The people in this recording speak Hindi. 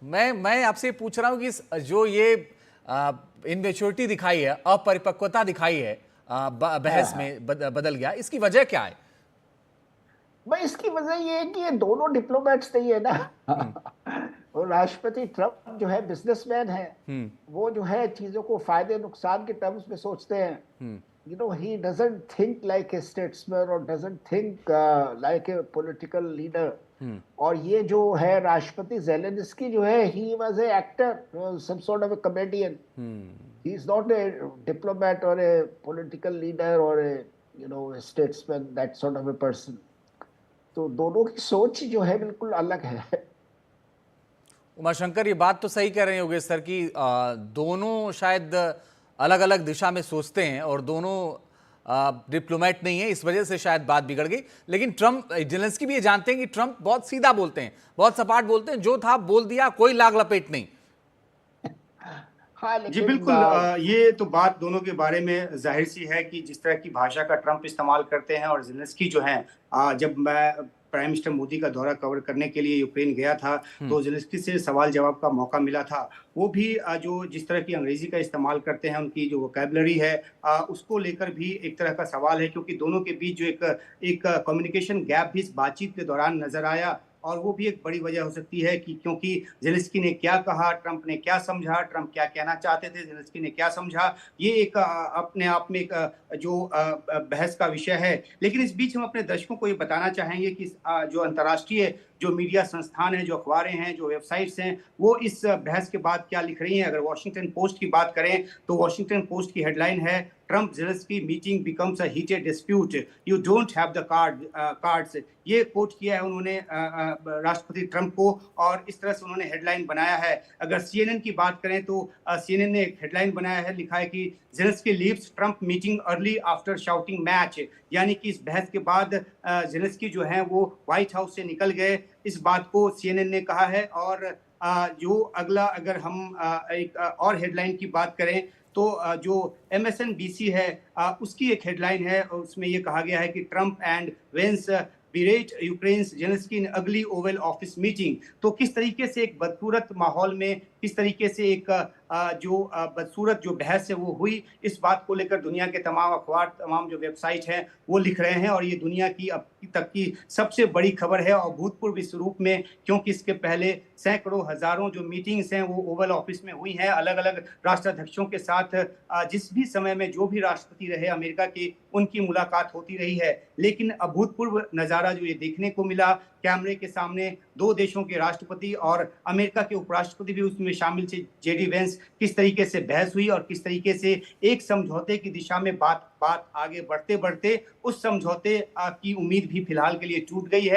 मैं आपसे पूछ रहा हूं कि जो ये इनमेच्योरिटी दिखाई है, अपरिपक्वता दिखाई है, हाँ बहस हाँ। में बदल गया, इसकी वजह क्या है? भाई इसकी वजह ये है कि ये दोनों डिप्लोमेट्स नहीं है ना। हम्म। और राष्ट्रपति ट्रम्प जो है बिजनेसमैन है। हम्म। वो जो है चीजों को फायदे नुकसान के टर्म्स में सोचते हैं। हम्म। he doesn't think like a statesman or doesn't think like a political leader. हम्म। और ये जो है राष्ट्रपति जेलेंस्की जो है he was a actor, some sort of a comedian. Hmm. He is not a diplomat or a political leader or a statesman, that sort of a person. तो दोनों की सोच जो है बिल्कुल अलग है। उमाशंकर, ये बात तो सही कह रहे हैं योगेश सर कि दोनों शायद अलग अलग दिशा में सोचते हैं और दोनों डिप्लोमेट नहीं है, इस वजह से शायद बात बिगड़ गई। लेकिन ट्रम्प, जेलेंस्की भी ये जानते हैं कि ट्रम्प बहुत सीधा बोलते हैं, बहुत सपाट बोलते हैं, जो था बोल दिया, कोई लाग लपेट नहीं। हाँ जी लेकिन बिल्कुल, ये तो बात दोनों के बारे में जाहिर सी है कि जिस तरह की भाषा का ट्रंप इस्तेमाल करते हैं और जेलेंस्की जो हैं, जब मैं प्राइम मिनिस्टर मोदी का दौरा कवर करने के लिए यूक्रेन गया था तो जेलेंस्की से सवाल जवाब का मौका मिला था। वो भी जो जिस तरह की अंग्रेजी का इस्तेमाल करते हैं, उनकी जो वोकैबुलरी है, उसको लेकर भी एक तरह का सवाल है, क्योंकि दोनों के बीच जो एक कम्युनिकेशन गैप भी इस बातचीत के दौरान नजर आया। और वो भी एक बड़ी वजह हो सकती है कि क्योंकि जेलेंस्की ने क्या कहा, ट्रंप ने क्या समझा, ट्रंप क्या कहना चाहते थे, जेलेंस्की ने क्या समझा, ये एक अपने आप में एक जो बहस का विषय है। लेकिन इस बीच हम अपने दर्शकों को ये बताना चाहेंगे कि जो अंतर्राष्ट्रीय जो मीडिया संस्थान हैं, जो अखबारें हैं, जो वेबसाइट्स हैं, वो इस बहस के बाद क्या लिख रही हैं। अगर वॉशिंगटन पोस्ट की बात करें तो वॉशिंगटन पोस्ट की हेडलाइन है, Trump Zelensky meeting becomes a heated dispute, you don't have the cards. ये कोट किया है उन्होंने राष्ट्रपति ट्रंप को और इस तरह से उन्होंने हेडलाइन बनाया है। अगर सीएनएन की बात करें तो सीएनएन ने एक हेडलाइन बनाया है, लिखा है कि Zelensky leaves Trump meeting early after shouting match, यानी कि इस बहस के बाद जेलेंस्की जो है वो व्हाइट हाउस से निकल गए, इस बात को सीएनएन ने कहा है। और जो अगला, अगर हम एक और हेडलाइन की बात करें तो जो एमएसएनबीसी है उसकी एक हेडलाइन है, उसमें ये कहा गया है कि ट्रंप एंड वेंस berate यूक्रेन्स Zelensky in ugly Oval office meeting. तो किस तरीके से एक बदसूरत माहौल में, किस तरीके से एक जो बदसूरत जो बहस है वो हुई, इस बात को लेकर दुनिया के तमाम अखबार, तमाम जो वेबसाइट हैं वो लिख रहे हैं। और ये दुनिया की अब तक की सबसे बड़ी खबर है और भूतपूर्व इस रूप में, क्योंकि इसके पहले सैकड़ों हजारों जो मीटिंग्स हैं वो ओवल ऑफिस में हुई हैं अलग अलग राष्ट्राध्यक्षों के साथ। जिस भी समय में जो भी राष्ट्रपति रहे अमेरिका के, उनकी मुलाकात होती रही है। लेकिन अभूतपूर्व नजारा जो ये देखने को मिला, कैमरे के सामने दो देशों के राष्ट्रपति और अमेरिका के उपराष्ट्रपति भी उसमें शामिल थे, जेडी वेंस, किस तरीके से बहस हुई और किस तरीके से एक समझौते की दिशा में बात आगे बढ़ते बढ़ते उस समझौते की उम्मीद भी फिलहाल के लिए टूट गई है।